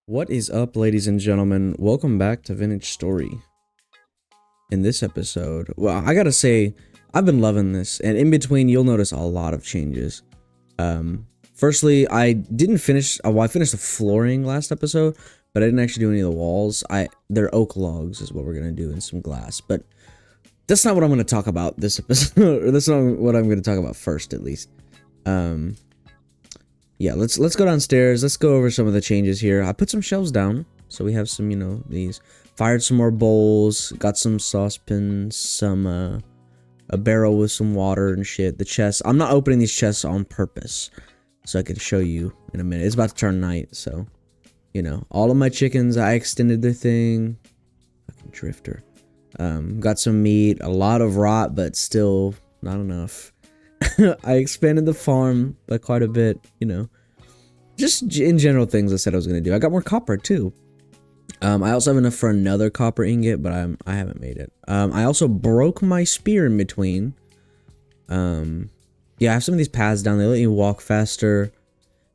What is up, ladies and gentlemen? Welcome back to Vintage Story. In this episode, well, I gotta say, I've been loving this, and in between, you'll notice a lot of changes. Firstly, I didn't finish, well, I finished the flooring last episode, but I didn't actually do any of the walls. They're oak logs is what we're gonna do, and some glass, but that's not what I'm gonna talk about this episode, or that's not what I'm gonna talk about first, at least. Yeah, let's go downstairs. Let's go over some of the changes here. I put some shelves down, so we have some, these. Fired some more bowls, got some saucepans, some, a barrel with some water and shit. The chest, I'm not opening these chests on purpose, so I can show you in a minute. It's about to turn night, so, all of my chickens, I extended their thing. Fucking drifter. Got some meat, a lot of rot, but still not enough. I expanded the farm by quite a bit, just in general things I said I was going to do. I got more copper too. I also have enough for another copper ingot, but I haven't made it. I also broke my spear in between. Yeah, I have some of these paths down. They let you walk faster.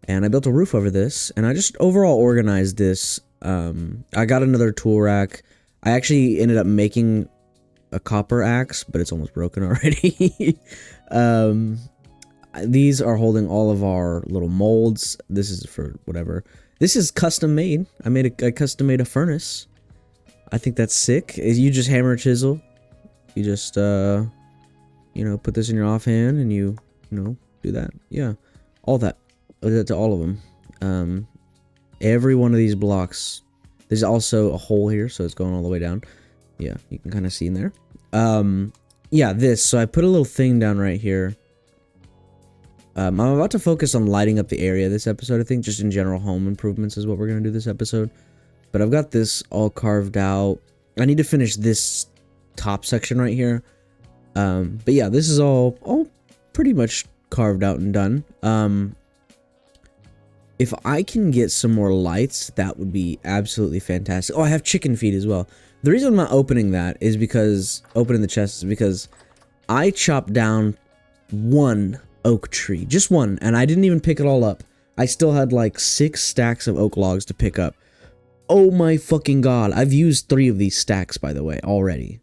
And I built a roof over this, and I just overall organized this. I got another tool rack. I actually ended up making a copper axe, but it's almost broken already. These are holding all of our little molds. This is for whatever. This is custom made. I custom made a furnace. I think that's sick. You just hammer chisel. You just put this in your offhand and you do that. Yeah, all that. I did that to all of them. Every one of these blocks. There's also a hole here, so it's going all the way down. Yeah, you can kind of see in there. Yeah, this. So I put a little thing down right here. I'm about to focus on lighting up the area this episode, I think. Just in general, home improvements is what we're going to do this episode. But I've got this all carved out. I need to finish this top section right here. But yeah, this is all pretty much carved out and done. If I can get some more lights, that would be absolutely fantastic. Oh, I have chicken feed as well. The reason I'm not opening that is because, opening the chest is because I chopped down one oak tree. Just one, and I didn't even pick it all up. I still had like 6 stacks of oak logs to pick up. Oh my fucking god. I've used 3 of these stacks, by the way, already.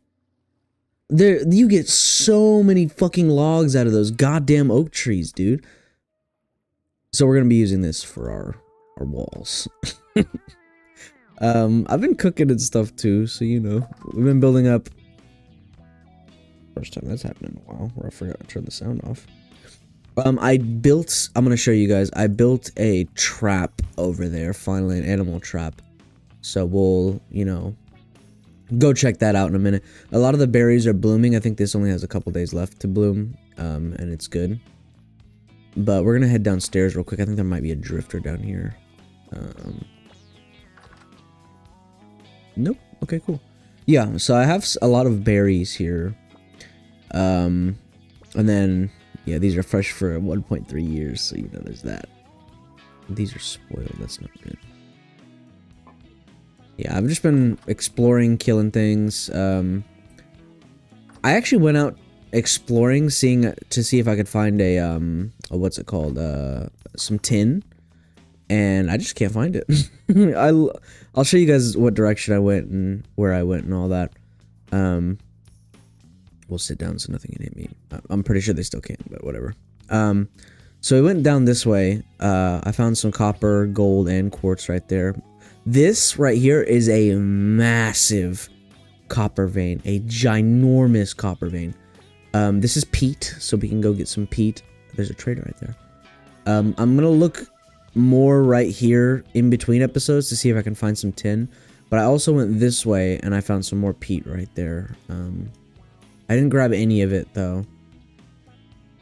You get so many fucking logs out of those goddamn oak trees, dude. So we're gonna be using this for our walls. I've been cooking and stuff too, so we've been building up. First time that's happened in a while, where I forgot to turn the sound off. I'm gonna show you guys, I built a trap over there, finally, an animal trap. So we'll, go check that out in a minute. A lot of the berries are blooming. I think this only has a couple days left to bloom, and it's good. But we're gonna head downstairs real quick. I think there might be a drifter down here. Nope. Okay, cool. Yeah, so I have a lot of berries here. And then, yeah, these are fresh for 1.3 years, so there's that. These are spoiled. That's not good. Yeah, I've just been exploring, killing things. I actually went out exploring, to see if I could find a what's it called, some tin, and I just can't find it. I'll show you guys what direction I went and where I went and all that. We'll sit down so nothing can hit me. I'm pretty sure they still can, but whatever. So we went down this way. I found some copper, gold, and quartz right there. This right here is a massive copper vein, a ginormous copper vein. This is peat, so we can go get some peat. There's a trader right there. I'm gonna look more right here in between episodes to see if I can find some tin. But I also went this way and I found some more peat right there. I didn't grab any of it though.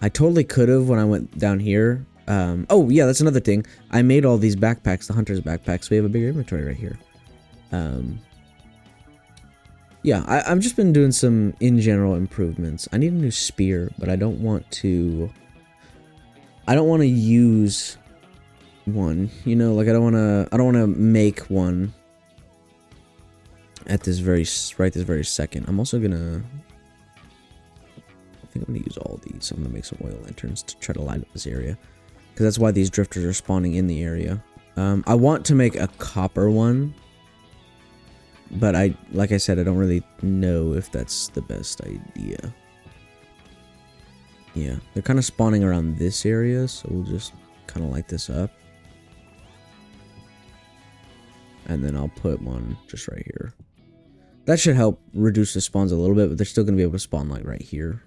I totally could have when I went down here. Oh yeah, that's another thing. I made all these backpacks, the hunter's backpacks. We have a bigger inventory right here. Yeah, I've just been doing some in general improvements. I need a new spear, but I don't want to use one. Like I don't want to make one at this very second. I'm also gonna, I think I'm gonna use all these. I'm gonna make some oil lanterns to try to light up this area, because that's why these drifters are spawning in the area. I want to make a copper one, but like I said, I don't really know if that's the best idea. Yeah, they're kind of spawning around this area, so we'll just kind of light this up. And then I'll put one just right here. That should help reduce the spawns a little bit, but they're still going to be able to spawn like right here,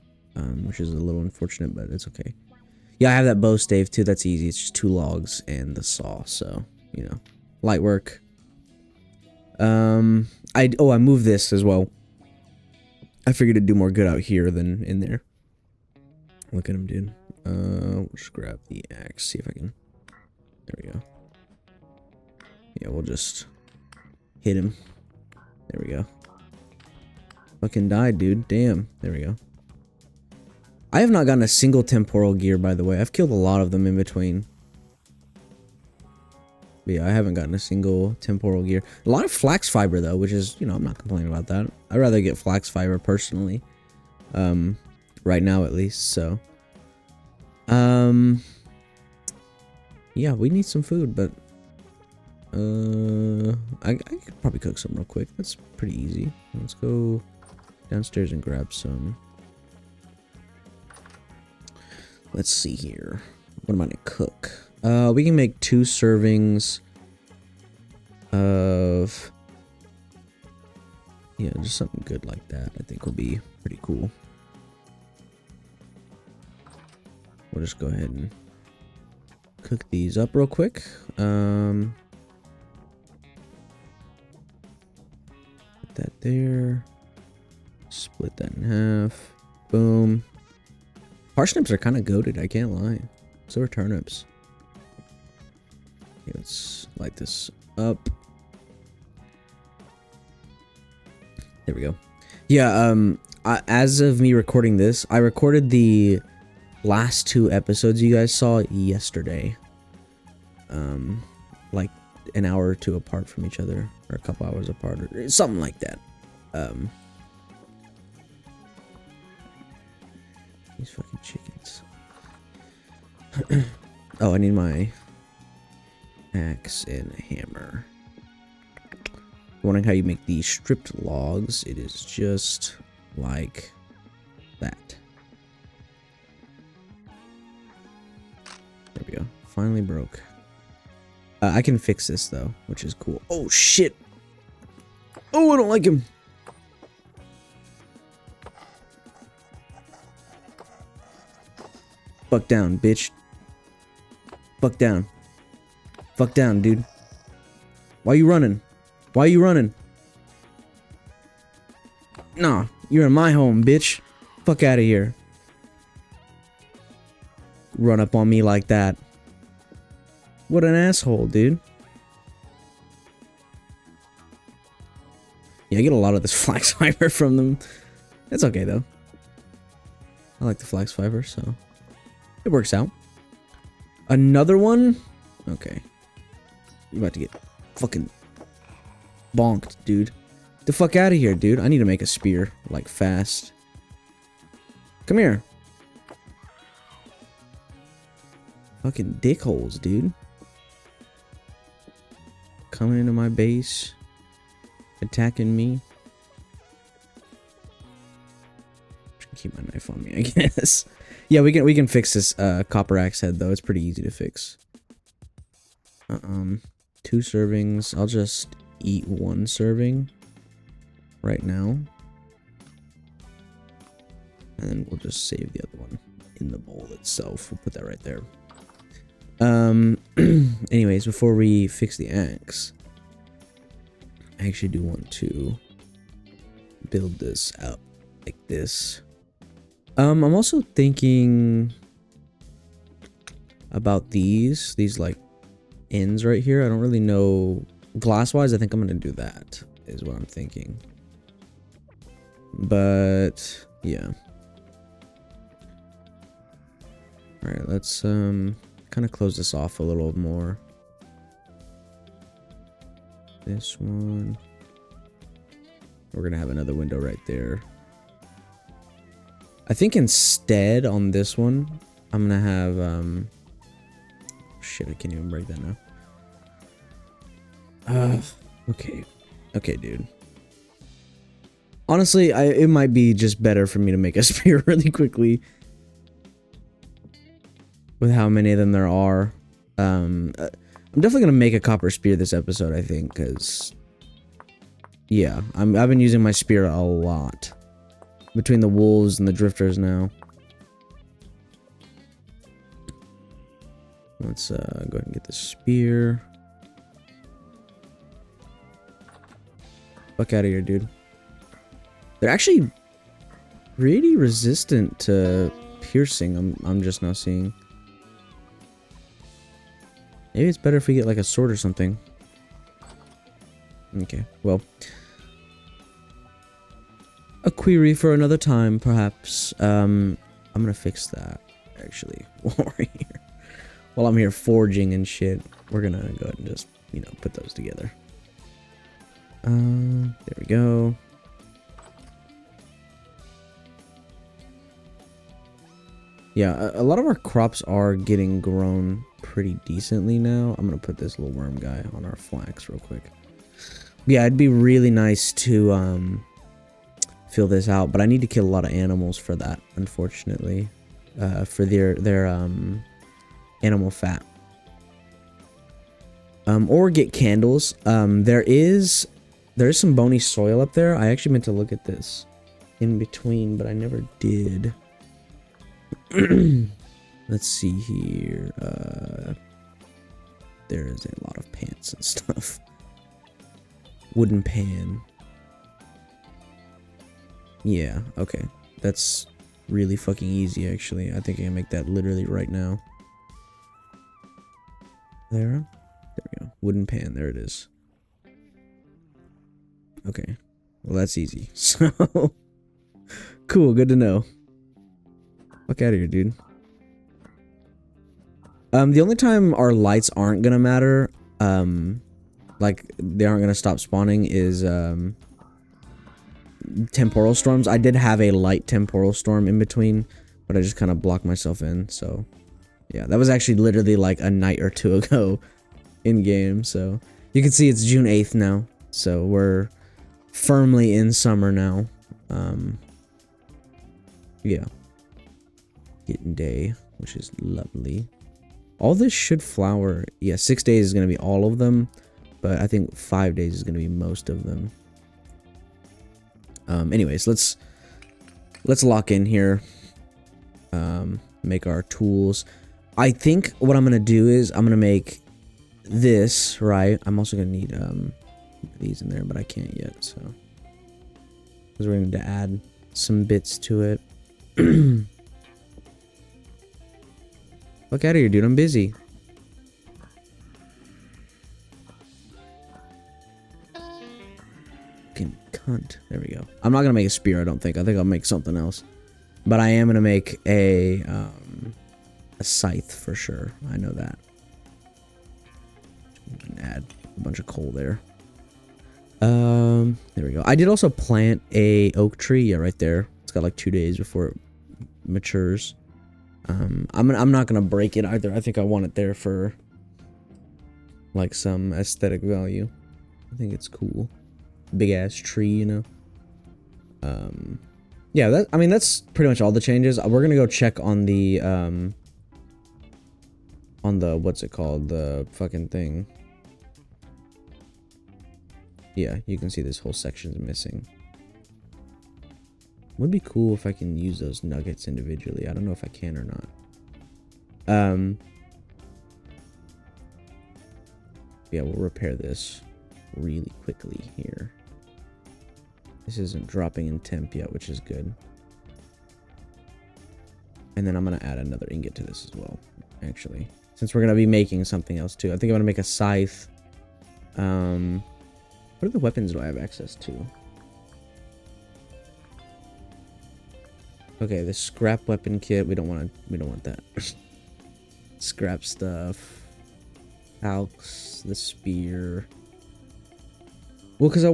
which is a little unfortunate, but it's okay. Yeah, I have that bow stave too. That's easy. It's just 2 logs and the saw, so, you know, light work. I moved this as well. I figured it'd do more good out here than in there. Look at him, dude. We'll just grab the axe, see if I can. There we go. Yeah, we'll just hit him. There we go. Fucking died, dude. Damn. There we go. I have not gotten a single temporal gear, by the way. I've killed a lot of them in between. But yeah, I haven't gotten a single temporal gear. A lot of flax fiber, though, which is, you know, I'm not complaining about that. I'd rather get flax fiber, personally. Right now, at least, so. Yeah, we need some food, but... I could probably cook some real quick. That's pretty easy. Let's go downstairs and grab some. Let's see here. What am I gonna cook? We can make 2 servings of, yeah, just something good like that. I think will be pretty cool. We'll just go ahead and cook these up real quick. Put that there. Split that in half. Boom. Parsnips are kind of goated, I can't lie. So are turnips. Okay, let's light this up. There we go. Yeah, as of me recording this, I recorded the last 2 episodes you guys saw yesterday. Like an hour or 2 apart from each other, or a couple hours apart, or something like that. These fucking chickens. Oh, I need my axe and a hammer. Wondering how you make these stripped logs. It is just like that. There we go. Finally broke. I can fix this though, which is cool. Oh shit! Oh, I don't like him. Fuck down, bitch. Fuck down. Fuck down, dude. Why you running? Why you running? Nah, you're in my home, bitch. Fuck out of here. Run up on me like that. What an asshole, dude. Yeah, I get a lot of this flax fiber from them. It's okay, though. I like the flax fiber, so... it works out. Another one? Okay. You're about to get fucking bonked, dude. Get the fuck out of here, dude. I need to make a spear, like, fast. Come here. Fucking dickholes, dude. Coming into my base. Attacking me. Keep my knife on me, I guess. Yeah, we can fix this copper axe head though. It's pretty easy to fix. 2 servings. I'll just eat 1 serving right now, and then we'll just save the other one in the bowl itself. We'll put that right there. Anyways, before we fix the axe, I actually do want to build this out like this. I'm also thinking about these like ends right here. I don't really know glass wise. I think I'm gonna do that is what I'm thinking. But yeah. All right, let's kind of close this off a little more. This one. We're gonna have another window right there. I think instead on this one, I'm gonna have, shit, I can't even break that now. Okay. Okay, dude. Honestly, it might be just better for me to make a spear really quickly. With how many of them there are. I'm definitely gonna make a copper spear this episode, I think, because... Yeah, I've been using my spear a lot. Between the wolves and the drifters now. Let's go ahead and get the spear. Fuck out of here, dude. They're actually pretty resistant to piercing. I'm just now seeing. Maybe it's better if we get like a sword or something. Okay, well. A query for another time, perhaps. I'm gonna fix that, actually, while we're here. While I'm here forging and shit, we're gonna go ahead and just, you know, put those together. There we go. Yeah, a lot of our crops are getting grown pretty decently now. I'm gonna put this little worm guy on our flax real quick. Yeah, it'd be really nice to fill this out, but I need to kill a lot of animals for that, unfortunately. For their animal fat. Or get candles. There is some bony soil up there. I actually meant to look at this in between, but I never did. Let's see here. There is a lot of pants and stuff. Wooden pan. Yeah, okay. That's really fucking easy, actually. I think I can make that literally right now. There we go. Wooden pan, there it is. Okay. Well, that's easy. So, cool, good to know. Fuck out of here, dude. The only time our lights aren't gonna matter, like, they aren't gonna stop spawning is, temporal storms. I did have a light temporal storm in between, but I just kind of blocked myself in, so... Yeah, that was actually literally like a night or two ago in game, so... You can see it's June 8th now, so we're firmly in summer now. Yeah. Getting day, which is lovely. All this should flower. Yeah, 6 days is going to be all of them, but I think 5 days is going to be most of them. Anyways, let's lock in here. Make our tools. I think what I'm going to do is I'm going to make this, right? I'm also going to need these in there, but I can't yet, so. Because we're going to add some bits to it. Fuck out of here, dude. I'm busy. Fucking cunt. There we go. I'm not gonna make a spear, I don't think. I think I'll make something else. But I am gonna make a scythe for sure. I know that. We can add a bunch of coal there. There we go. I did also plant a oak tree. Yeah, right there. It's got like 2 days before it matures. I'm not gonna break it either. I think I want it there for like some aesthetic value. I think it's cool. Big ass tree, you know. Yeah, I mean that's pretty much all the changes. We're gonna go check on the what's it called? The fucking thing. Yeah, you can see this whole section's missing. Would be cool if I can use those nuggets individually. I don't know if I can or not. Yeah, we'll repair this really quickly here. This isn't dropping in temp yet, which is good. And then I'm gonna add another ingot to this as well, actually. Since we're gonna be making something else too. I think I'm gonna make a scythe. What other weapons do I have access to? Okay, the scrap weapon kit. We don't want that. Scrap stuff. Alks, the spear. Well, because I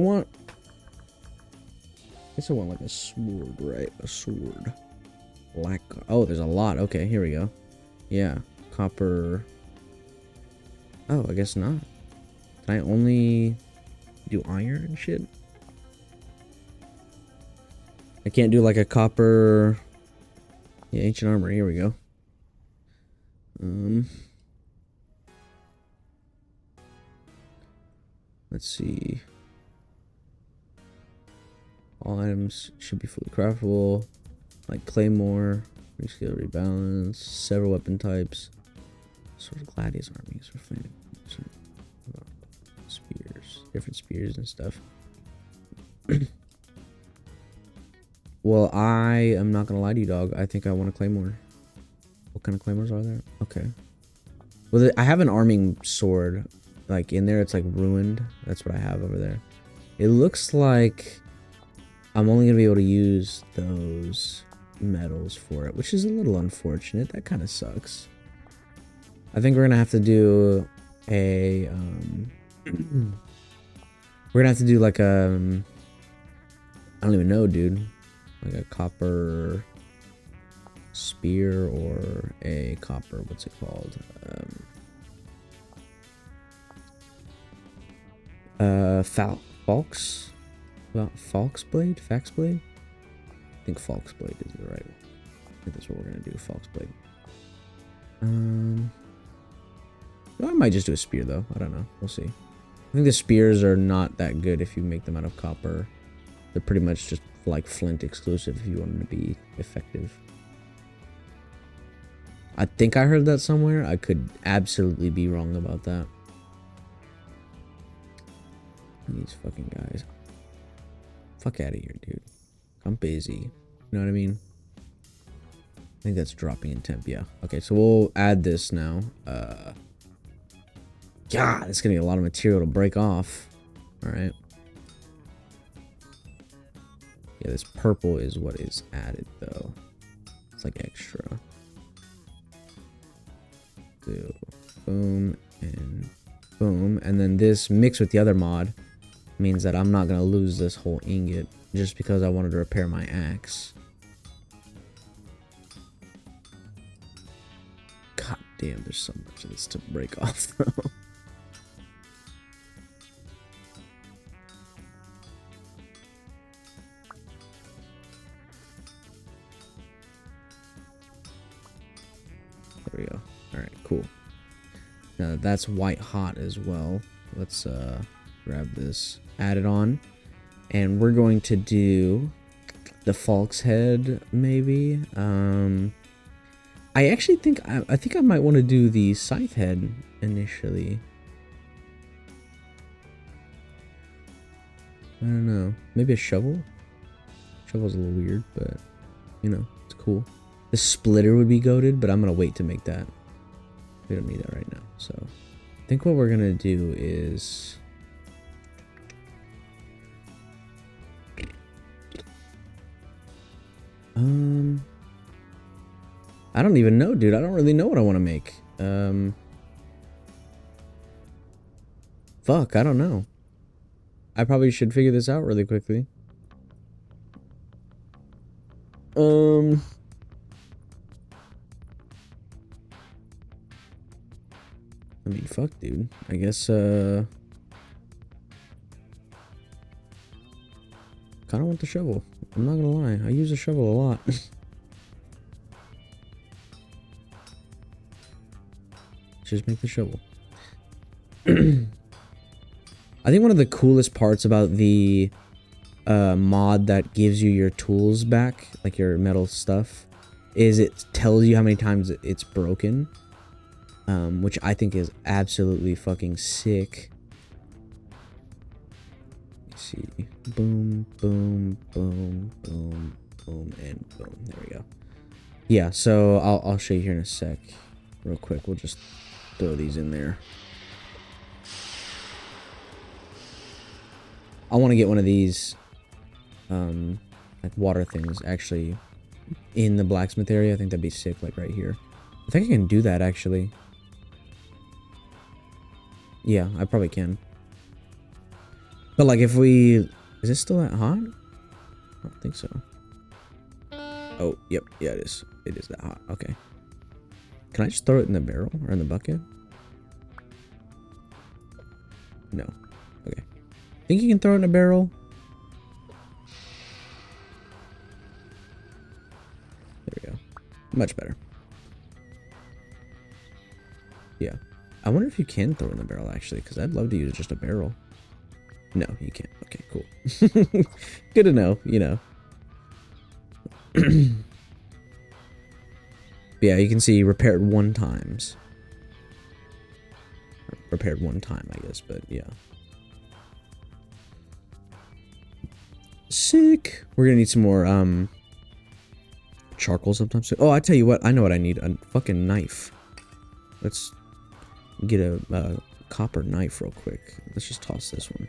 guess I want like a sword, right? A sword. Black. Oh, there's a lot. Okay, here we go. Yeah, copper. Oh, I guess not. Can I only do iron and shit? I can't do like a copper. Yeah, ancient armor. Here we go. Let's see. All items should be fully craftable. Like claymore, rescale, rebalance, several weapon types. Sort of gladius armies for flaming. Spears, different spears and stuff. Well, I am not gonna lie to you, dog. I think I want a claymore. What kind of claymores are there? Okay. Well, I have an arming sword, like in there. It's like ruined. That's what I have over there. It looks like I'm only gonna be able to use those metals for it, which is a little unfortunate. That kind of sucks. I think we're gonna have to do a we're gonna have to do like I don't even know, dude. Like a copper spear or a copper, what's it called? Falx? Falx blade? Fax blade? I think Falx blade is the right one. I think that's what we're gonna do, Falx blade. Well, I might just do a spear though. I don't know. We'll see. I think the spears are not that good if you make them out of copper. They're pretty much just like flint exclusive if you want them to be effective. I think I heard that somewhere. I could absolutely be wrong about that. These fucking guys. Fuck out of here, dude. I'm busy. You know what I mean? I think that's dropping in temp, yeah. Okay, so we'll add this now. God, it's gonna be a lot of material to break off. Alright. Yeah, this purple is what is added, though. It's like extra. So, boom, and boom. And then this mixed with the other mod means that I'm not gonna lose this whole ingot just because I wanted to repair my axe. God damn, there's so much of this to break off, though. There we go. Alright, cool. Now that's white hot as well. Let's grab this, add it on. And we're going to do the Falx head, maybe. I actually think I think I might want to do the scythe head initially. I don't know. Maybe a shovel? Shovel's a little weird, but you know, it's cool. The splitter would be goated, but I'm gonna wait to make that. We don't need that right now. So I think what we're gonna do is I don't even know, dude. I don't really know what I want to make. Fuck, I don't know. I probably should figure this out really quickly. I mean, fuck, dude. I guess, kind of want the shovel. I'm not gonna lie. I use a shovel a lot. Just make the shovel. I think one of the coolest parts about the mod that gives you your tools back, like your metal stuff, is it tells you how many times it's broken. Which I think is absolutely fucking sick. Let's see. Boom, boom, boom, boom, boom, and boom. There we go. Yeah, so I'll show you here in a sec. Real quick, we'll just throw these in there. I want to get one of these like water things actually in the blacksmith area. I think that'd be sick, like right here. I think I can do that actually. Yeah, I probably can. But like if we... Is it still that hot? I don't think so. Oh, yep. Yeah, it is. It is that hot. Okay. Can I just throw it in the barrel or in the bucket? No. Okay. Think you can throw it in a barrel? There we go. Much better. Yeah. I wonder if you can throw it in the barrel, actually, because I'd love to use just a barrel. No, you can't. Okay, cool. Good to know, you know. Yeah, you can see repaired 1 times. Repaired 1 time, I guess, but yeah. Sick. We're gonna need some more, charcoal sometime soon. Oh, I tell you what, I know what I need. A fucking knife. Let's get a copper knife real quick. Let's just toss this one.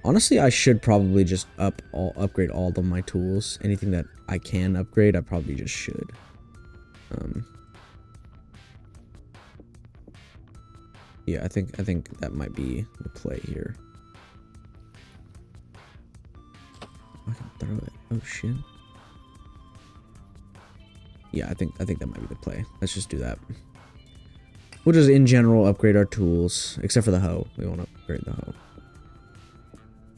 Honestly, I should probably just upgrade all of my tools. Anything that I can upgrade, I probably just should. Yeah, I think that might be the play here. I can throw it. Oh shit. Yeah, I think that might be the play. Let's just do that. We'll just in general upgrade our tools, except for the hoe. We won't upgrade the hoe.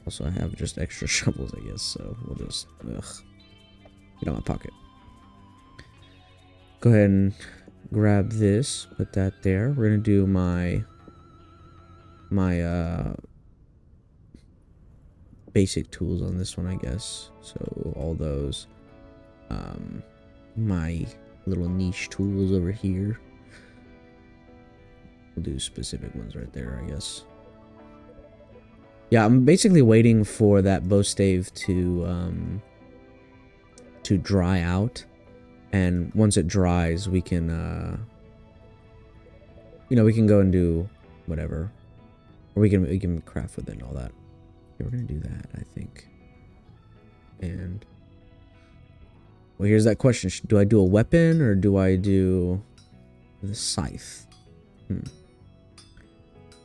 Also, I have just extra shovels, I guess, so we'll just get out of my pocket. Go ahead and grab this, put that there. We're gonna do my basic tools on this one, I guess. So all those my little niche tools over here. We'll do specific ones right there, I guess. Yeah, I'm basically waiting for that bow stave to dry out, and once it dries, we can you know, we can go and do whatever, or we can craft with it and all that. Yeah, we're gonna do that, I think. And well, here's that question: do I do a weapon or do I do the scythe?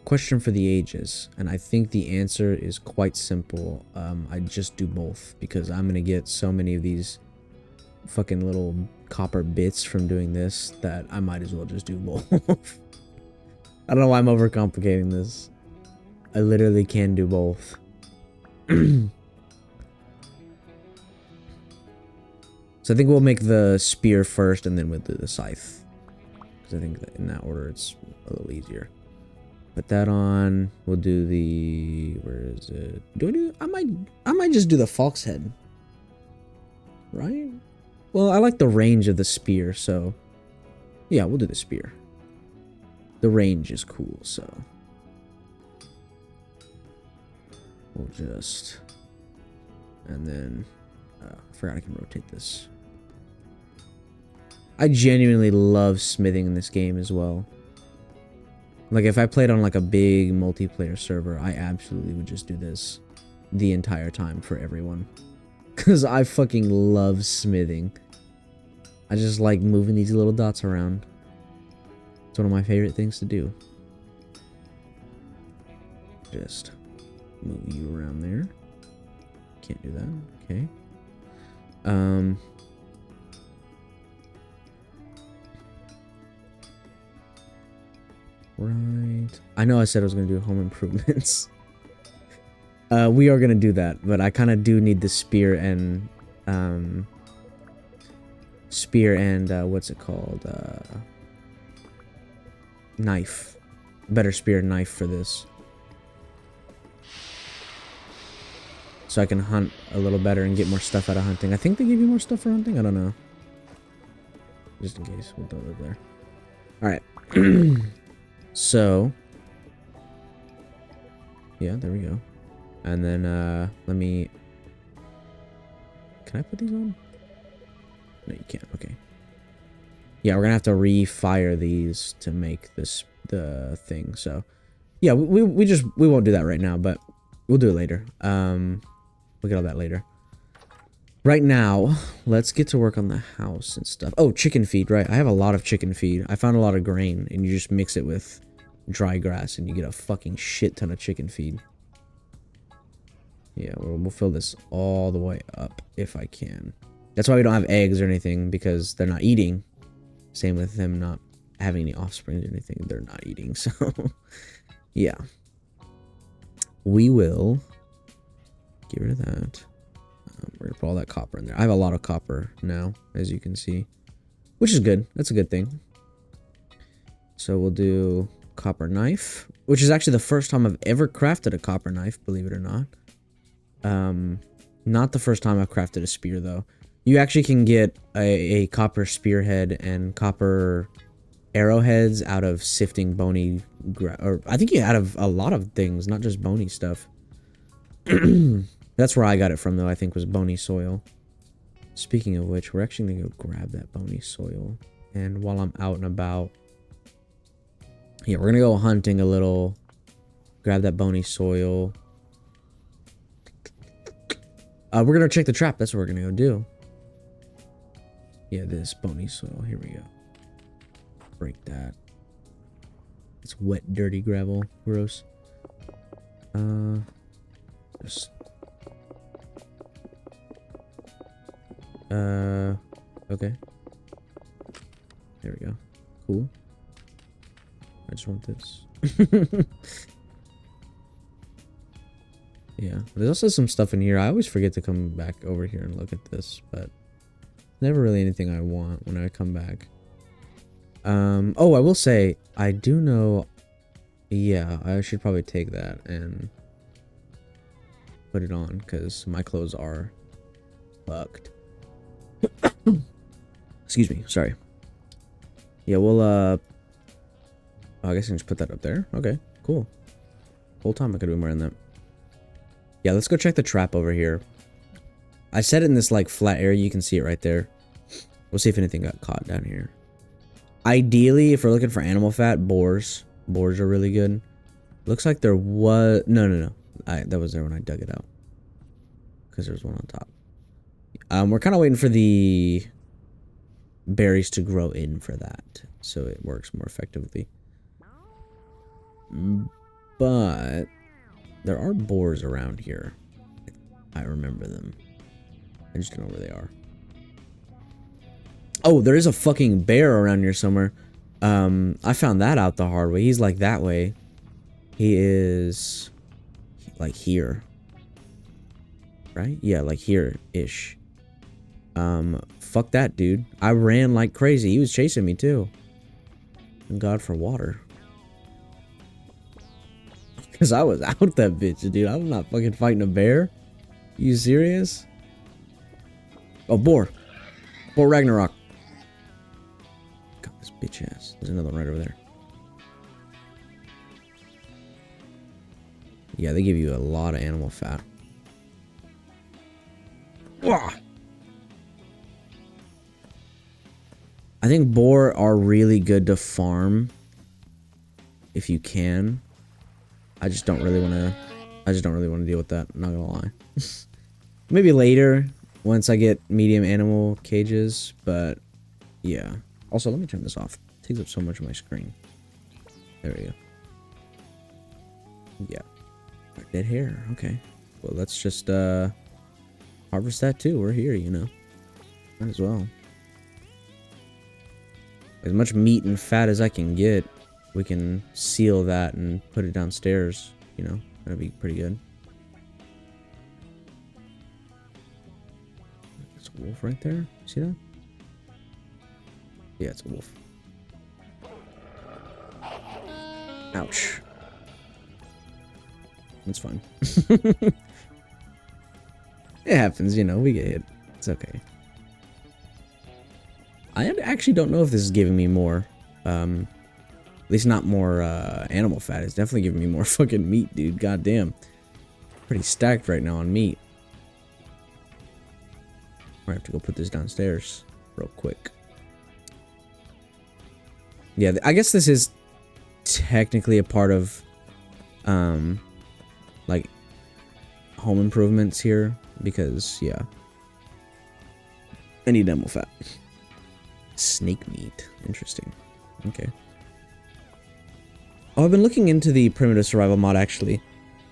Question for the ages, and I think the answer is quite simple. I just do both because I'm gonna get so many of these fucking little copper bits from doing this that I might as well just do both. I don't know why I'm overcomplicating this. I literally can do both. So I think we'll make the spear first and then we'll do the scythe, because I think that in that order it's a little easier. Put that on. We'll do the, where is it? I might just do the fox head. Right? Well, I like the range of the spear, so yeah, we'll do the spear. The range is cool, so we'll just, and then I forgot I can rotate this. I genuinely love smithing in this game as well. Like, if I played on, like, a big multiplayer server, I absolutely would just do this the entire time for everyone. Because I fucking love smithing. I just like moving these little dots around. It's one of my favorite things to do. Just move you around there. Can't do that. Okay. Right. I know I said I was going to do home improvements. We are going to do that, but I kind of do need the spear and what's it called? Knife. Better spear and knife for this. So I can hunt a little better and get more stuff out of hunting. I think they give you more stuff for hunting. I don't know. Just in case. We'll throw it there. Alright. So, yeah, there we go. And then, let me, can I put these on? No, you can't. Okay. Yeah, we're gonna have to re-fire these to make this, the thing. So, yeah, we won't do that right now, but we'll do it later. We'll get all that later. Right now, let's get to work on the house and stuff. Oh, chicken feed, right. I have a lot of chicken feed. I found a lot of grain, and you just mix it with dry grass, and you get a fucking shit ton of chicken feed. Yeah, we'll fill this all the way up, if I can. That's why we don't have eggs or anything, because they're not eating. Same with them not having any offspring or anything they're not eating. So, yeah. We will get rid of that. We're gonna put all that copper in there. I have a lot of copper now, as you can see, which is good. That's a good thing. So we'll do copper knife, which is actually the first time I've ever crafted a copper knife, believe it or not. Not the first time I've crafted a spear, though. You actually can get a copper spearhead and copper arrowheads out of sifting bony, or I think out of a lot of things, not just bony stuff. That's where I got it from, though, I think, was bony soil. Speaking of which, we're actually gonna go grab that bony soil. And while I'm out and about, yeah, we're gonna go hunting a little, grab that bony soil. We're gonna check the trap. That's what we're gonna go do. Yeah, this bony soil. Here we go. Break that. It's wet, dirty gravel. Gross. Just. Okay. There we go. Cool. I just want this. Yeah, there's also some stuff in here. I always forget to come back over here and look at this, but never really anything I want when I come back. Oh, I will say, I do know, yeah, I should probably take that and put it on, because my clothes are fucked. Excuse me, sorry. Yeah, we'll, oh, I guess I can just put that up there. Okay, cool. Whole time I could have been wearing that. Yeah, let's go check the trap over here. I set it in this, like, flat area. You can see it right there. We'll see if anything got caught down here. Ideally, if we're looking for animal fat, boars. Boars are really good. Looks like there was... No. That was there when I dug it out. Because there's one on top. We're kind of waiting for the berries to grow in for that, so it works more effectively. But... there are boars around here. I remember them. I just don't know where they are. Oh, there is a fucking bear around here somewhere. I found that out the hard way. He's like that way. He is like here. Right? Yeah, like here-ish. Fuck that, dude. I ran like crazy. He was chasing me too. Thank God for water. Because I was out that bitch, dude. I'm not fucking fighting a bear. You serious? Oh, boar. Boar Ragnarok. God, this bitch ass. There's another one right over there. Yeah, they give you a lot of animal fat. Wah! I think boar are really good to farm. If you can. I just don't really want to deal with that, I'm not gonna lie. Maybe later, once I get medium animal cages, but yeah. Also, let me turn this off. It takes up so much of my screen. There we go. Yeah. Dead hair, okay. Well, let's just harvest that too. We're here, you know. Might as well. As much meat and fat as I can get. We can seal that and put it downstairs, you know, that'd be pretty good. There's a wolf right there. See that? Yeah, it's a wolf. Ouch. It's fine. It happens, you know, we get hit. It's okay. I actually don't know if this is giving me more, at least not more animal fat. It's definitely giving me more fucking meat, dude. Goddamn. Pretty stacked right now on meat. I have to go put this downstairs real quick. Yeah, I guess this is technically a part of, like, home improvements here. Because, yeah. I need animal fat. Snake meat. Interesting. Okay. Oh, I've been looking into the primitive survival mod, actually.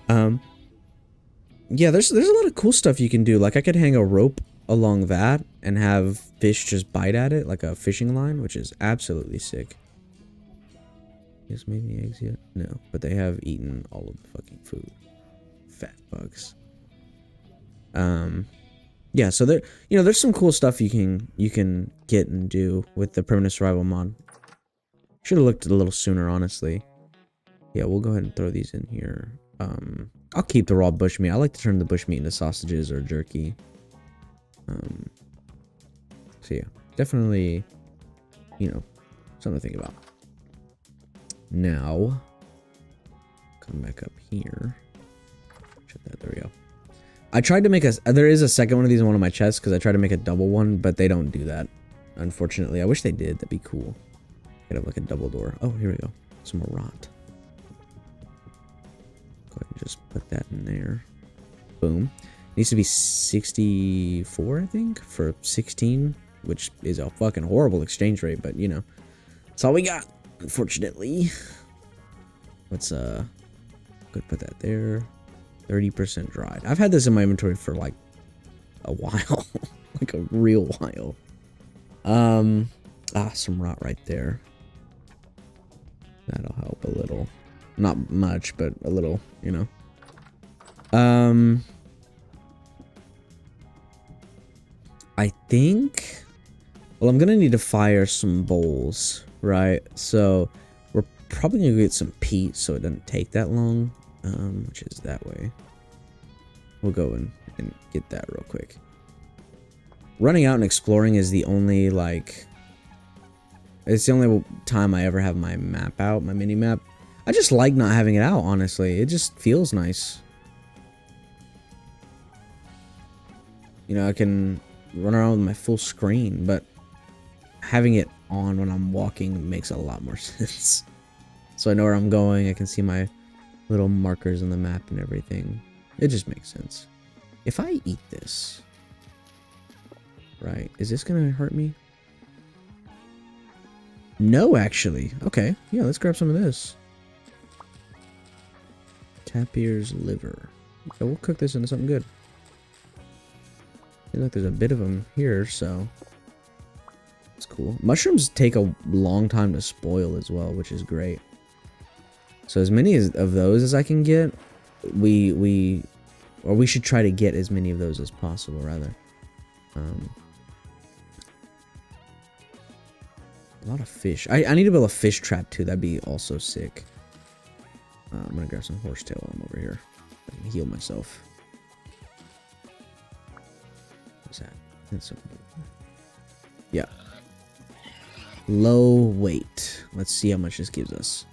Yeah, there's a lot of cool stuff you can do. Like, I could hang a rope along that and have fish just bite at it, like a fishing line, which is absolutely sick. Just made any eggs yet? No, but they have eaten all of the fucking food. Fat bugs. Yeah, so there, you know, there's some cool stuff you can get and do with the permanent survival mod. Should have looked a little sooner, honestly. Yeah, we'll go ahead and throw these in here. I'll keep the raw bushmeat. I like to turn the bushmeat into sausages or jerky. So yeah, definitely, you know, something to think about. Now, come back up here. Check that. There we go. I tried to make there is a second one of these in one of my chests because I tried to make a double one, but they don't do that. Unfortunately, I wish they did. That'd be cool. Could have like a double door. Oh, here we go. Some more rot. Go ahead and just put that in there. Boom. Needs to be 64, I think, for 16, which is a fucking horrible exchange rate, but you know, that's all we got, unfortunately. Let's go ahead and put that there. 30% dried. I've had this in my inventory for like a while. Like a real while. Some rot right there. That'll help a little. Not much, but a little, you know. I think, well, I'm gonna need to fire some bowls, right? So we're probably gonna get some peat so it doesn't take that long. Which is that way. We'll go and get that real quick. Running out and exploring is the only, like, it's the only time I ever have my map out, my mini map. I just like not having it out, honestly. It just feels nice. You know, I can run around with my full screen, but having it on when I'm walking makes a lot more sense. So I know where I'm going. I can see my little markers on the map and everything. It just makes sense. If I eat this, right, is this gonna hurt me? No, actually. Okay, yeah, let's grab some of this. Tapir's liver. Yeah, we'll cook this into something good. Seems like there's a bit of them here, so that's cool. Mushrooms take a long time to spoil as well, which is great. So as many of those as I can get, we should try to get as many of those as possible, rather. A lot of fish. I need to build a fish trap too. That'd be also sick. I'm gonna grab some horsetail while I'm over here. I can heal myself. What's that? That's something. Yeah. Low weight. Let's see how much this gives us.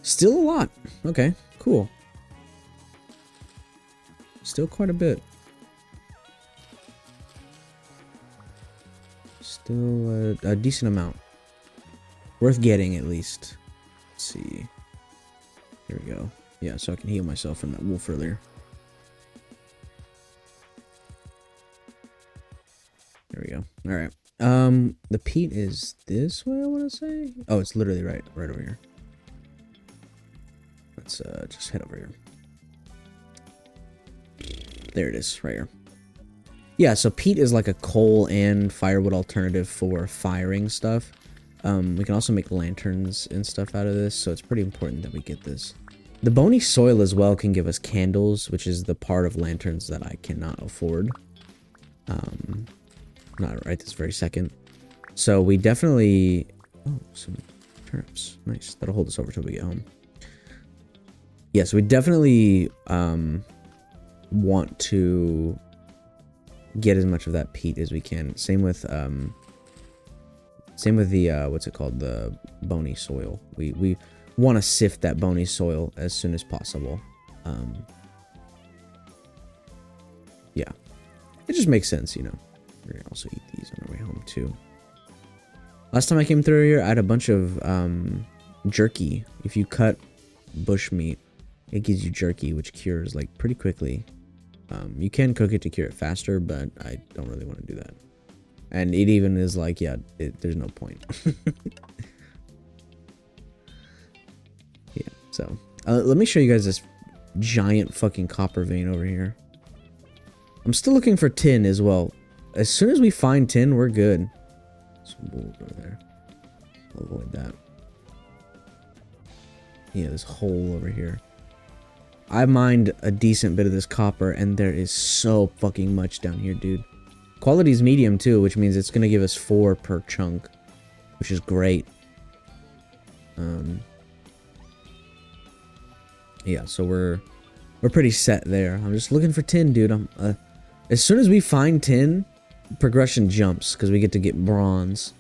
Still a lot. Okay, cool. Still quite a bit. Still a decent amount. Worth getting, at least. Let's see. Here we go. Yeah, so I can heal myself from that wolf earlier. There we go. Alright. The peat is this way, I want to say? Oh, it's literally right over here. Let's just head over here. There it is, right here. Yeah, so peat is like a coal and firewood alternative for firing stuff. We can also make lanterns and stuff out of this, so it's pretty important that we get this. The bony soil as well can give us candles, which is the part of lanterns that I cannot afford. Not right this very second. So we definitely... Oh, some turnips. Nice. That'll hold us over till we get home. Yeah, so we definitely want to get as much of that peat as we can. Same with the what's it called, the bony soil. We want to sift that bony soil as soon as possible. Yeah, it just makes sense, you know. We're gonna also eat these on our way home too. Last time I came through here, I had a bunch of jerky. If you cut bush meat, it gives you jerky, which cures like pretty quickly. You can cook it to cure it faster, but I don't really want to do that. And it even is like, yeah, there's no point. Yeah, so let me show you guys this giant fucking copper vein over here. I'm still looking for tin as well. As soon as we find tin, we're good. As some bulls over there. I'll avoid that. Yeah, this hole over here. I mined a decent bit of this copper, and there is so fucking much down here, dude. Quality's medium, too, which means it's gonna give us 4 per chunk, which is great. Yeah, so we're pretty set there. I'm just looking for tin, dude. As soon as we find tin, progression jumps, because we get to get bronze.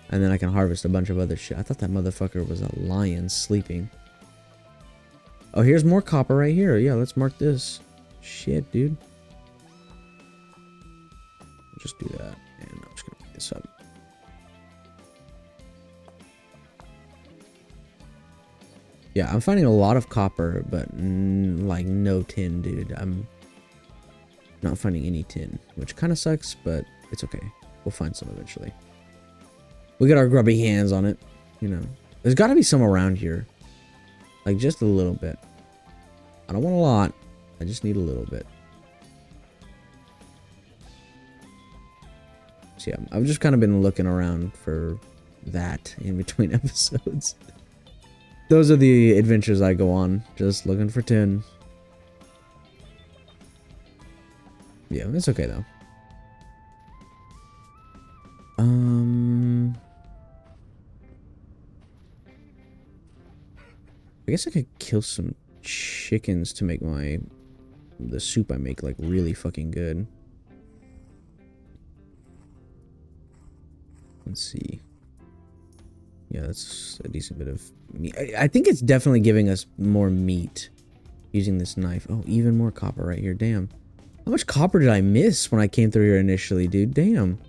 And then I can harvest a bunch of other shit. I thought that motherfucker was a lion sleeping. Oh, here's more copper right here. Yeah, let's mark this. Shit, dude. Just do that. And I'm just gonna pick this up. Yeah, I'm finding a lot of copper, but like no tin, dude. I'm not finding any tin, which kind of sucks, but it's okay. We'll find some eventually. We got our grubby hands on it, you know. There's got to be some around here. Like, just a little bit. I don't want a lot. I just need a little bit. So, yeah, I've just kind of been looking around for that in between episodes. Those are the adventures I go on. Just looking for tin. Yeah, it's okay, though. I guess I could kill some chickens to make the soup I make, like, really fucking good. Let's see. Yeah, that's a decent bit of meat. I think it's definitely giving us more meat using this knife. Oh, even more copper right here. Damn. How much copper did I miss when I came through here initially, dude? Damn.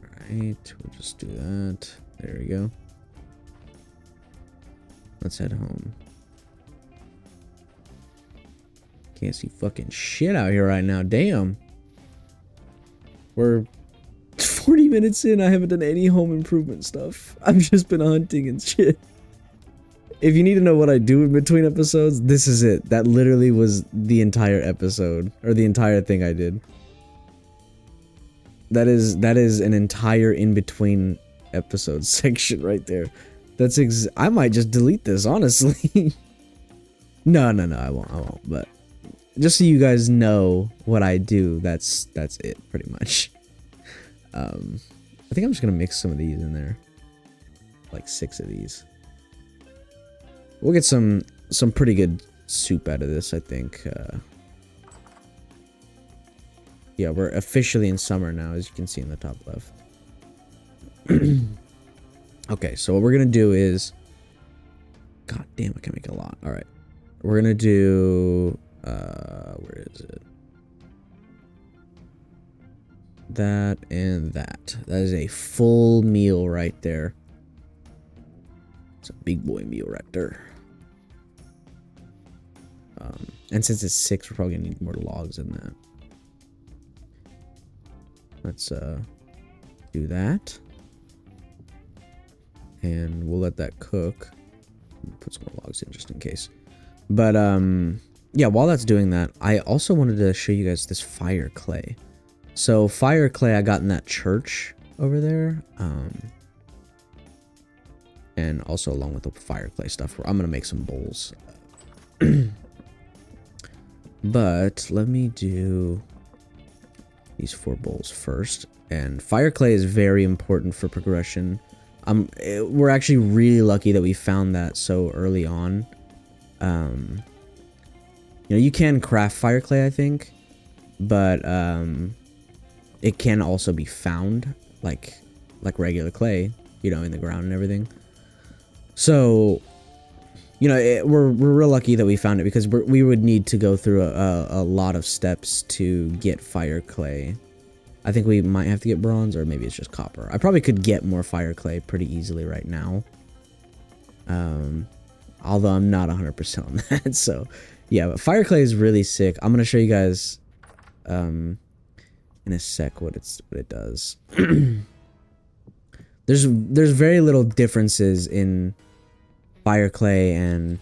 Alright, we'll just do that. There we go. Let's head home. Can't see fucking shit out here right now. Damn. We're 40 minutes in. I haven't done any home improvement stuff. I've just been hunting and shit. If you need to know what I do in between episodes, this is it. That literally was the entire episode. Or the entire thing I did. That is an entire in-between episode section right there. That's I might just delete this, honestly. No, I won't, but just so you guys know what I do, that's it, pretty much. I think I'm just gonna mix some of these in there. Like 6 of these. We'll get some pretty good soup out of this, I think. Yeah, we're officially in summer now, as you can see in the top left. Okay, so what we're gonna do is... God damn, I can make a lot. Alright. We're gonna do... where is it? That and that. That is a full meal right there. It's a big boy meal right there. And since it's 6, we're probably gonna need more logs than that. Let's do that. And we'll let that cook. Put some more logs in just in case. But yeah, while that's doing that, I also wanted to show you guys this fire clay. So fire clay I got in that church over there. And also along with the fire clay stuff, I'm gonna make some bowls. But let me do these 4 bowls first. And fire clay is very important for progression. We're actually really lucky that we found that so early on. You know, you can craft fire clay, I think, but it can also be found like regular clay, you know, in the ground and everything. So, you know, we're real lucky that we found it, because we would need to go through a lot of steps to get fire clay. I think we might have to get bronze, or maybe it's just copper. I probably could get more fire clay pretty easily right now. Although I'm not 100% on that. So, yeah, but fire clay is really sick. I'm gonna show you guys in a sec what it does. There's very little differences in fire clay and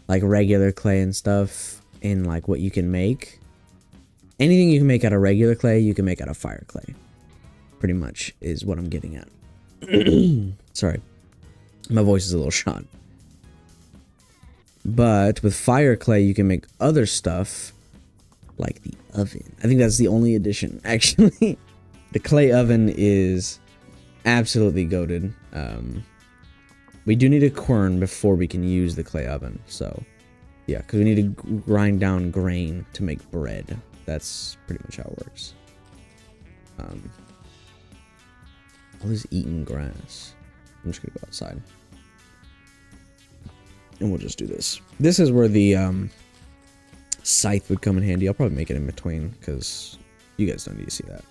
like regular clay and stuff in like what you can make. anything you can make out of regular clay, you can make out of fire clay. Pretty much is what I'm getting at. Sorry. My voice is a little shot. But with fire clay, you can make other stuff like the oven. I think that's the only addition, actually. The clay oven is absolutely goated. We do need a quern before we can use the clay oven. So, yeah, because we need to grind down grain to make bread. That's pretty much how it works. All this eating grass. I'm just gonna go outside. And we'll just do this. This is where the scythe would come in handy. I'll probably make it in between because you guys don't need to see that.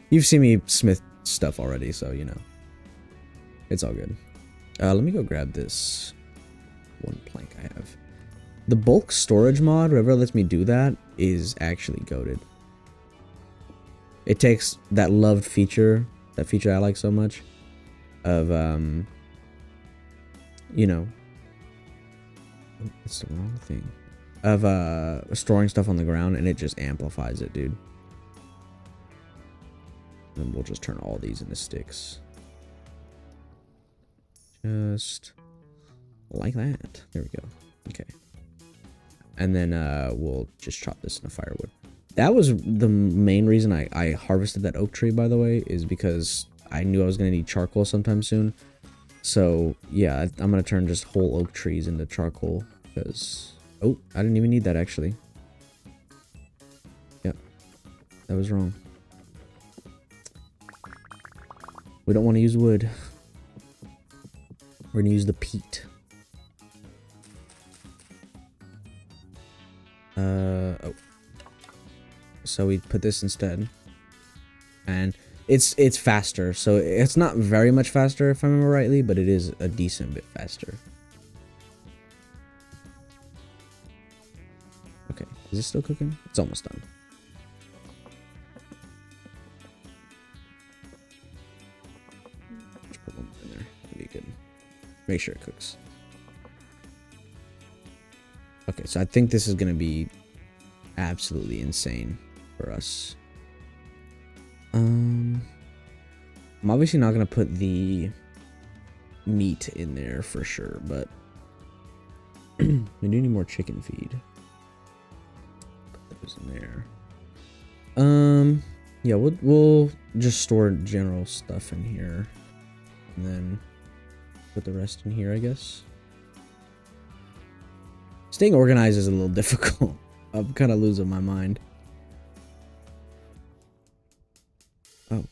You've seen me smith stuff already, so you know. It's all good. Let me go grab this one plank I have. The bulk storage mod, whatever lets me do that, is actually goated. It takes that loved feature, that feature I like so much, of, you know, it's the wrong thing, of, storing stuff on the ground, and it just amplifies it, dude. And we'll just turn all these into sticks. Just like that. There we go. Okay. And then we'll just chop this into firewood. That was the main reason I harvested that oak tree, by the way, is because I knew I was going to need charcoal sometime soon. So, yeah, I'm going to turn just whole oak trees into charcoal because... Oh, I didn't even need that, actually. Yep. That was wrong. We don't want to use wood. We're going to use the peat. Oh. So we put this instead. And it's faster. So it's not very much faster if I remember rightly, but it is a decent bit faster. Okay, is this still cooking? It's almost done. Just put one more in there. That'd be good. Make sure it cooks. Okay, so I think this is gonna be absolutely insane for us. I'm obviously not gonna put the meat in there for sure, but we do need more chicken feed. Put those in there. Yeah, we'll just store general stuff in here, and then put the rest in here, I guess. Staying organized is a little difficult. I'm kind of losing my mind. Oh,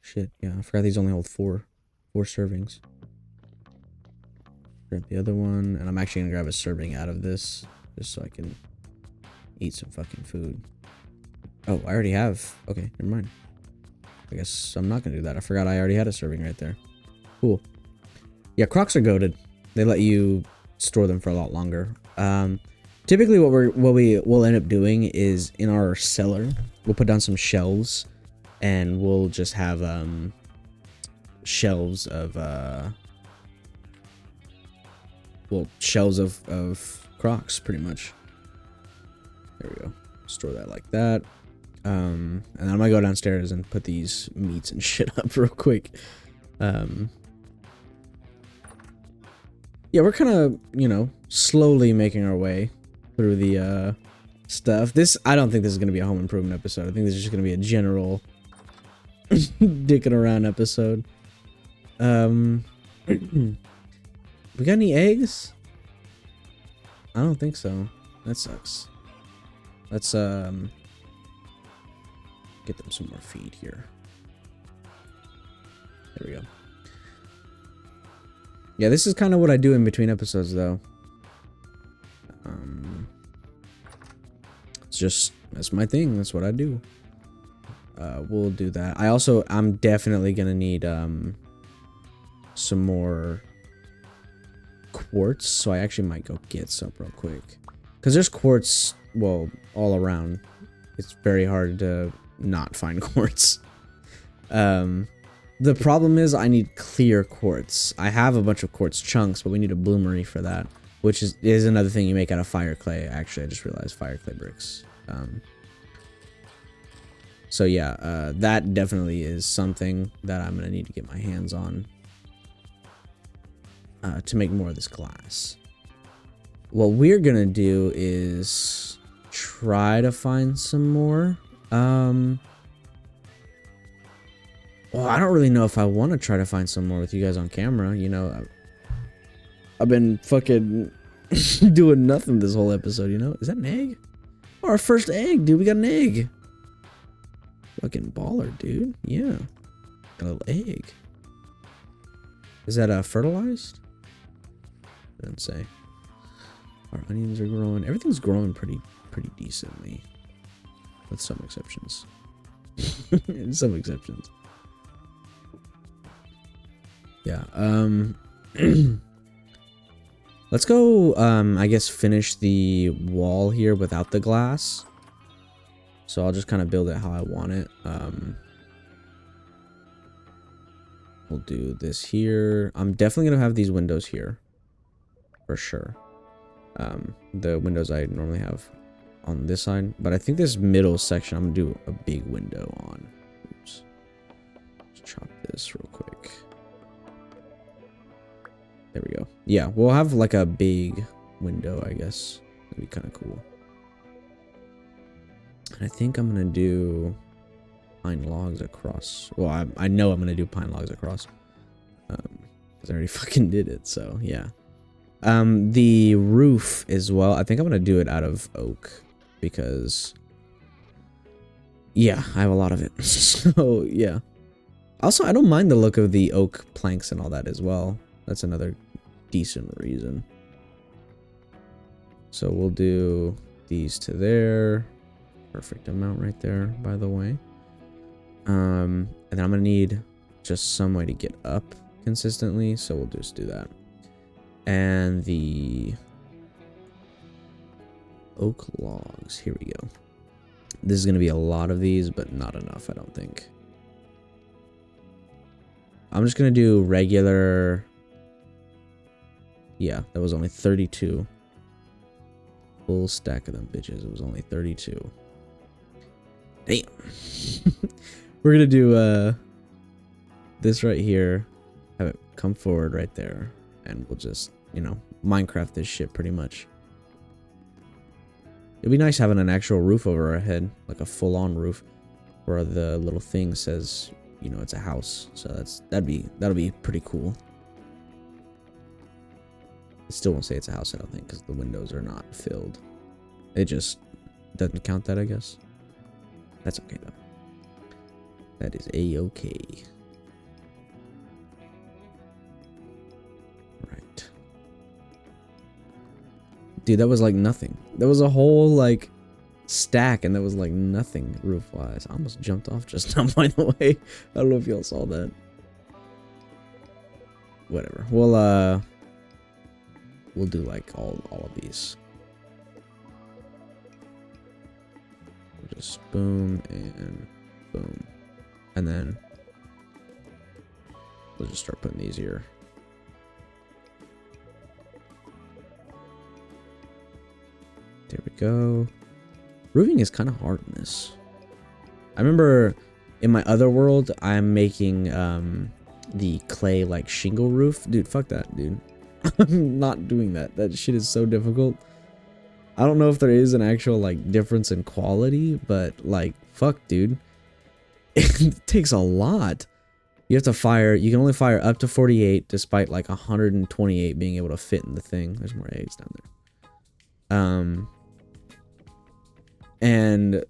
shit. Yeah, I forgot these only hold four servings. Grab the other one, and I'm actually gonna grab a serving out of this, just so I can eat some fucking food. Oh, I already have. Okay, never mind. I guess I'm not gonna do that. I forgot I already had a serving right there. Cool. Yeah, crocs are goated. They let you store them for a lot longer. Typically what we'll end up doing is in our cellar, we'll put down some shelves, and we'll just have shelves of shelves of crocs pretty much. There we go. Store that like that. And then I'm gonna go downstairs and put these meats and shit up real quick. Yeah, we're kind of, you know, slowly making our way through the stuff. I don't think this is going to be a home improvement episode. I think this is just going to be a general dicking around episode. We got any eggs? I don't think so. That sucks. Let's get them some more feed here. There we go. Yeah, this is kind of what I do in between episodes, though. That's my thing. That's what I do. We'll do that. I'm definitely gonna need some more quartz, so I actually might go get some real quick. Because there's quartz, well, all around. It's very hard to not find quartz. The problem is I need clear quartz. I have a bunch of quartz chunks, but we need a bloomery for that, which is another thing you make out of fire clay. Actually, I just realized fire clay bricks. So yeah, that definitely is something that I'm gonna need to get my hands on to make more of this glass. What we're gonna do is try to find some more. Well, I don't really know if I want to try to find some more with you guys on camera. You know, I've been fucking doing nothing this whole episode, you know? Is that an egg? Oh, our first egg, dude. We got an egg. Fucking baller, dude. Yeah. A little egg. Is that fertilized? Didn't say. Our onions are growing. Everything's growing pretty decently. With some exceptions. Some exceptions. Yeah. Let's go, I guess, finish the wall here without the glass. So I'll just kind of build it how I want it. We'll do this here. I'm definitely going to have these windows here. For sure. The windows I normally have on this side. But I think this middle section, I'm going to do a big window on. Oops. Let's chop this real quick. There we go. Yeah, we'll have like a big window, I guess. That'd be kind of cool. And I think I'm going to do pine logs across. Well, I know I'm going to do pine logs across. Because I already fucking did it, so yeah. The roof as well. I think I'm going to do it out of oak. Because, yeah, I have a lot of it. So, yeah. Also, I don't mind the look of the oak planks and all that as well. That's another decent reason. So we'll do these to there. Perfect amount right there, by the way. And then I'm gonna need just some way to get up consistently, so we'll just do that. And the oak logs, here we go. This is gonna be a lot of these, but not enough, I don't think. I'm just gonna do regular. Yeah, that was only 32. Full stack of them bitches. It was only 32. Damn. We're gonna do this right here. Have it come forward right there. And we'll just, you know, Minecraft this shit pretty much. It'd be nice having an actual roof over our head. Like a full-on roof. Where the little thing says, you know, it's a house. So that'll be pretty cool. It still won't say it's a house, I don't think, because the windows are not filled. It just doesn't count that, I guess. That's okay, though. That is a-okay. Right. Dude, that was like nothing. There was a whole, like, stack, and there was, like, nothing roof-wise. I almost jumped off just now, by the way. I don't know if y'all saw that. Whatever. We'll do like all of these. We'll just boom and boom. And then we'll just start putting these here. There we go. Roofing is kind of hard in this. I remember in my other world, I'm making the clay like shingle roof. Dude, fuck that, dude. I'm not doing that. That shit is so difficult. I don't know if there is an actual like difference in quality, but like fuck, dude. It takes a lot. You have to fire. You can only fire up to 48, despite like 128 being able to fit in the thing. There's more eggs down there. And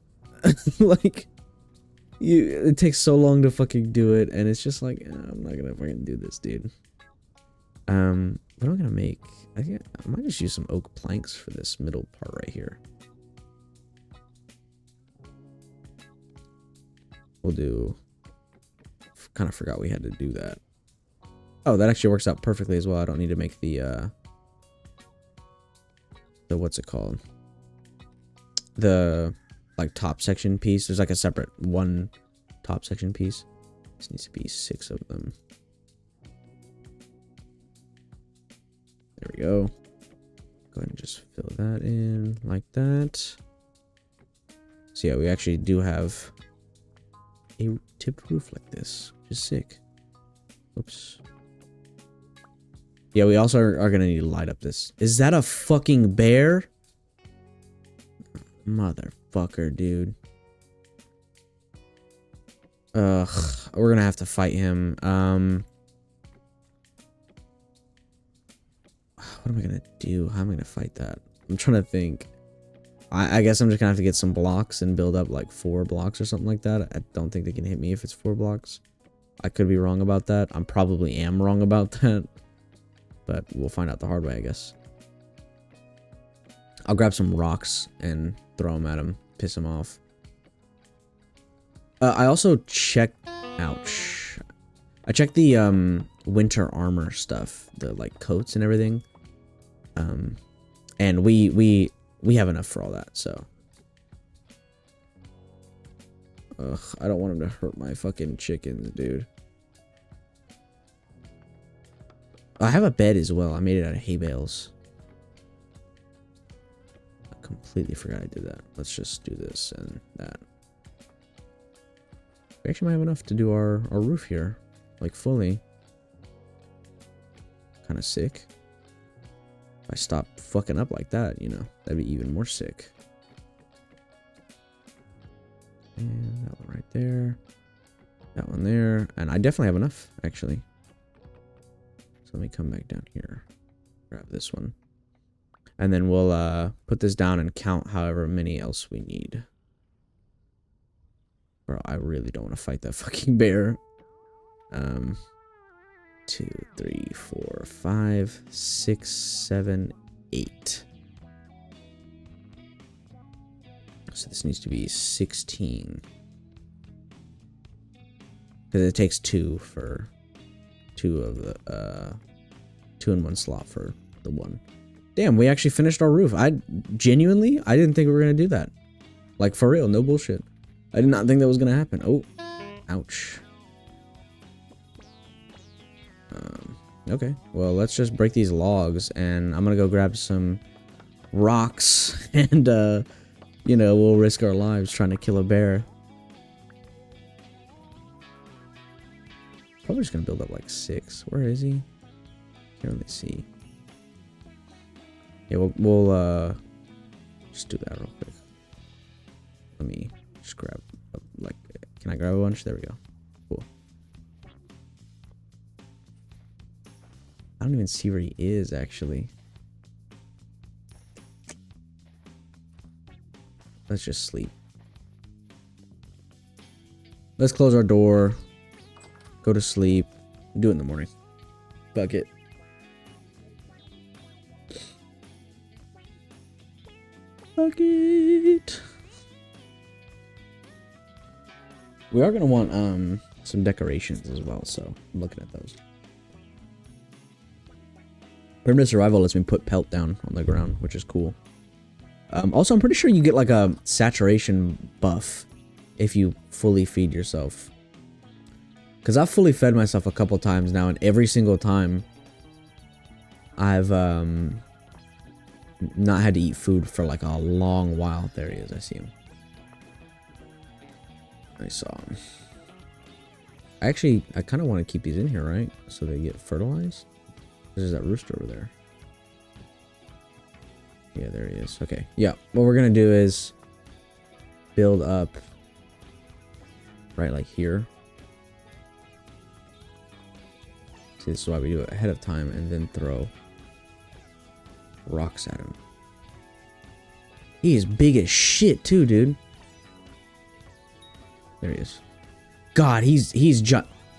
like it takes so long to fucking do it, and it's just like I'm not gonna fucking do this, dude. What am I gonna make? I might just use some oak planks for this middle part right here. We'll do. Kind of forgot we had to do that. Oh, that actually works out perfectly as well. I don't need to make the what's it called? The like top section piece. There's like a separate one top section piece. This needs to be 6 of them. There we go. Go ahead and just fill that in like that. So yeah, we actually do have a tipped roof like this, which is sick. Oops. Yeah, we also are gonna need to light up this. Is that a fucking bear? Motherfucker, dude. Ugh, we're gonna have to fight him. What am I gonna do? How am I gonna fight that? I'm trying to think. I guess I'm just gonna have to get some blocks and build up like 4 blocks or something like that. I don't think they can hit me if it's 4 blocks. I could be wrong about that. I'm probably am wrong about that. But we'll find out the hard way, I guess. I'll grab some rocks and throw them at him. Piss him off. I also checked... Ouch. I checked the winter armor stuff. The like coats and everything. And we have enough for all that, so. Ugh, I don't want him to hurt my fucking chickens, dude. I have a bed as well. I made it out of hay bales. I completely forgot I did that. Let's just do this and that. We actually might have enough to do our roof here. Like, fully. Kind of sick. If I stop fucking up like that, you know, that'd be even more sick. And that one right there. That one there. And I definitely have enough, actually. So let me come back down here. Grab this one. And then we'll put this down and count however many else we need. Bro, I really don't want to fight that fucking bear. 2, 3, 4, 5, 6, 7, 8. So this needs to be 16. Because it takes 2 for 2 of the 2 in 1 slot for the 1. Damn, we actually finished our roof. I genuinely didn't think we were gonna do that. Like, for real, no bullshit. I did not think that was gonna happen. Oh, ouch. Okay, well, let's just break these logs, and I'm gonna go grab some rocks, and, you know, we'll risk our lives trying to kill a bear. Probably just gonna build up, like, 6. Where is he? Can't really see. Yeah, we'll just do that real quick. Let me just grab, like, can I grab a bunch? There we go. Cool. I don't even see where he is, actually. Let's just sleep. Let's close our door. Go to sleep. Do it in the morning. Fuck it. Fuck it. We are gonna want some decorations as well, so I'm looking at those. Primitive Survival lets me put pelt down on the ground, which is cool. Also, I'm pretty sure you get like a saturation buff if you fully feed yourself. Because I've fully fed myself a couple times now, and every single time I've not had to eat food for like a long while. There he is, I see him. I saw him. Actually, I kind of want to keep these in here, right? So they get fertilized. There's that rooster over there. Yeah, there he is. Okay, yeah. What we're gonna do is build up right like here. See, this is why we do it ahead of time and then throw rocks at him. He is big as shit too, dude. There he is. God, he's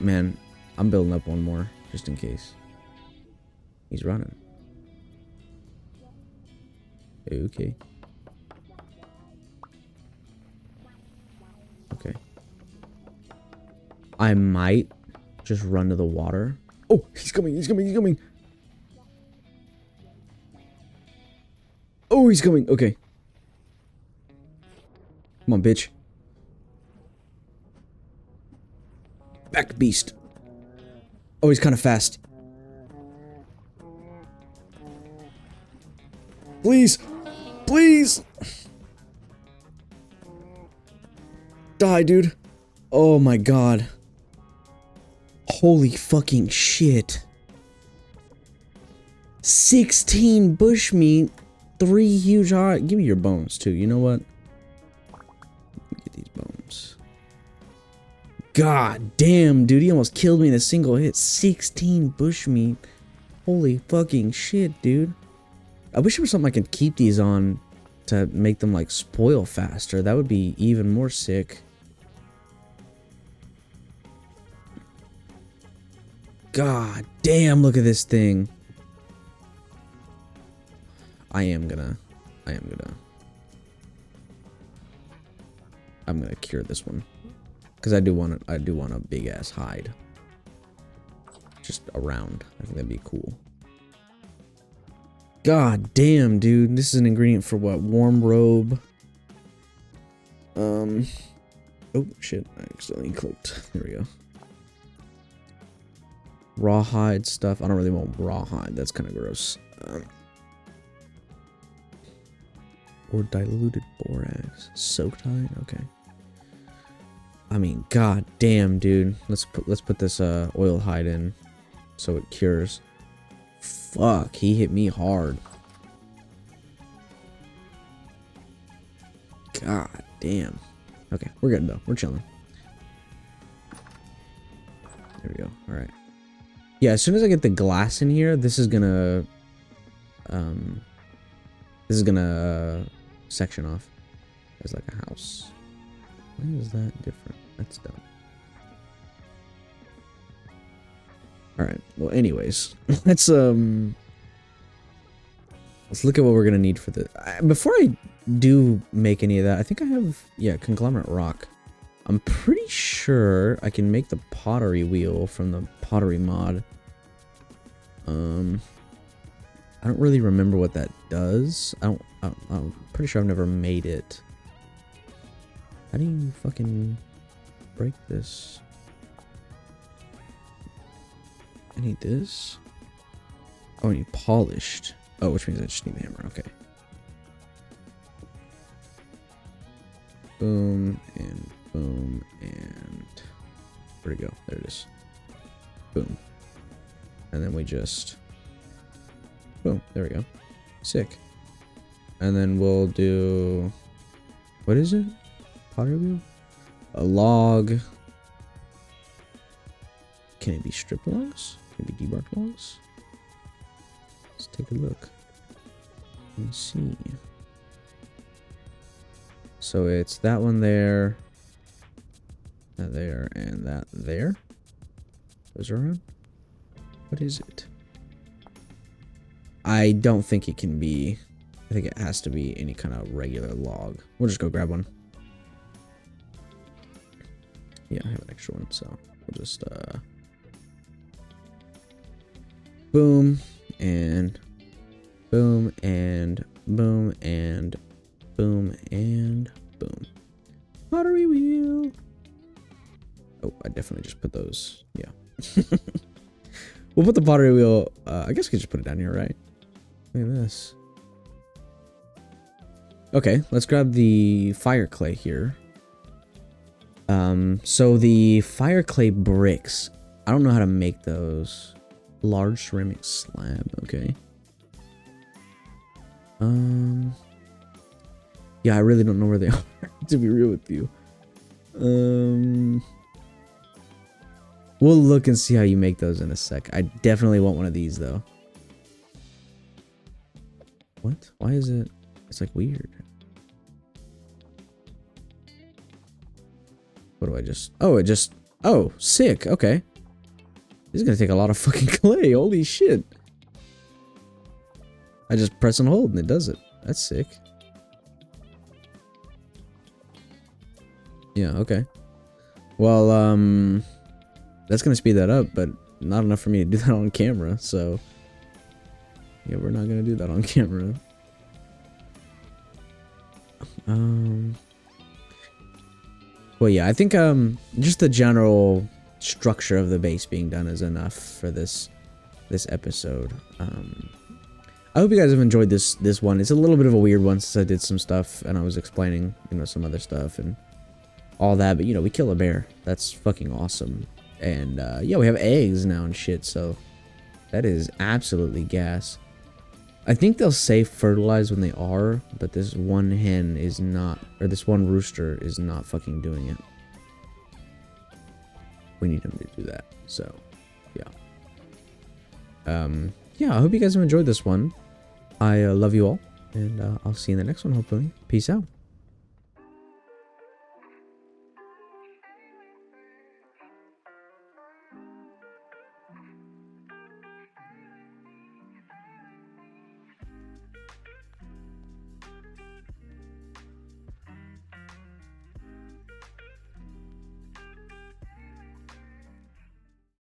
man, I'm building up one more just in case. He's running. Okay. Okay. I might just run to the water. Oh, he's coming, he's coming, he's coming. Oh, he's coming. Okay. Come on, bitch. Back, beast. Oh, he's kind of fast. Please. Please. Die, dude. Oh my god. Holy fucking shit. 16 bushmeat, 3 huge hot. Give me your bones too. You know what? Let me get these bones. God damn, dude. He almost killed me in a single hit. 16 bushmeat. Holy fucking shit, dude. I wish there was something I could keep these on to make them like spoil faster. That would be even more sick. God damn, look at this thing. I'm gonna cure this one. Cause I do want a big ass hide. Just around. I think that'd be cool. God damn, dude. This is an ingredient for what? Warm robe. Oh shit, I accidentally clicked. There we go. Rawhide stuff. I don't really want rawhide. That's kind of gross. Or diluted borax. Soaked hide? Okay. I mean, god damn, dude. Let's put this oil hide in so it cures. Fuck, he hit me hard. God damn. Okay, we're good though. We're chilling. There we go. Alright. Yeah, as soon as I get the glass in here, this is gonna section off as like a house. Why is that different? That's dumb. Alright, well anyways, let's look at what we're gonna need for the before I do make any of that. I think I have, yeah, conglomerate rock. I'm pretty sure I can make the pottery wheel from the pottery mod. I don't really remember what that does. I'm pretty sure I've never made it. How do you fucking break this? I need this. Oh, I need polished. Oh, which means I just need the hammer. Okay. Boom and boom and where'd it go? There it is. Boom. And then we just boom. There we go. Sick. And then we'll do, what is it? Pottery wheel? A log. Can it be strip logs? Can it be debarked logs? Let's take a look. Let me see. So it's that one there, that there, and that there. Those are around. What is it? I don't think it can be. I think it has to be any kind of regular log. We'll just go grab one. Yeah, I have an extra one, so we'll just boom and boom and boom and boom and boom. Pottery wheel. Oh, I definitely just put those. Yeah. We'll put the pottery wheel. I guess we could just put it down here, right? Look at this. Okay, let's grab the fire clay here. So the fire clay bricks. I don't know how to make those. Large ceramic slab. Okay. Yeah, I really don't know where they are, to be real with you. We'll look and see how you make those in a sec. I definitely want one of these, though. What? Why is it? It's like weird. What do I just... Oh, it just... Oh, sick. Okay. This is gonna take a lot of fucking clay. Holy shit. I just press and hold and it does it. That's sick. Yeah, okay. Well, that's gonna speed that up, but not enough for me to do that on camera, so... Yeah, we're not gonna do that on camera. Well, yeah, I think, just the general structure of the base being done is enough for this episode. I hope you guys have enjoyed this one. It's a little bit of a weird one since I did some stuff and I was explaining, you know, some other stuff, and all that, but you know, we kill a bear. That's fucking awesome. And yeah, we have eggs now and shit, so that is absolutely gas. I think they'll say fertilize when they are, but this one hen is not, or this one rooster is not fucking doing it. We need him to do that. So, yeah. Yeah, I hope you guys have enjoyed this one. I love you all, and I'll see you in the next one, hopefully. Peace out.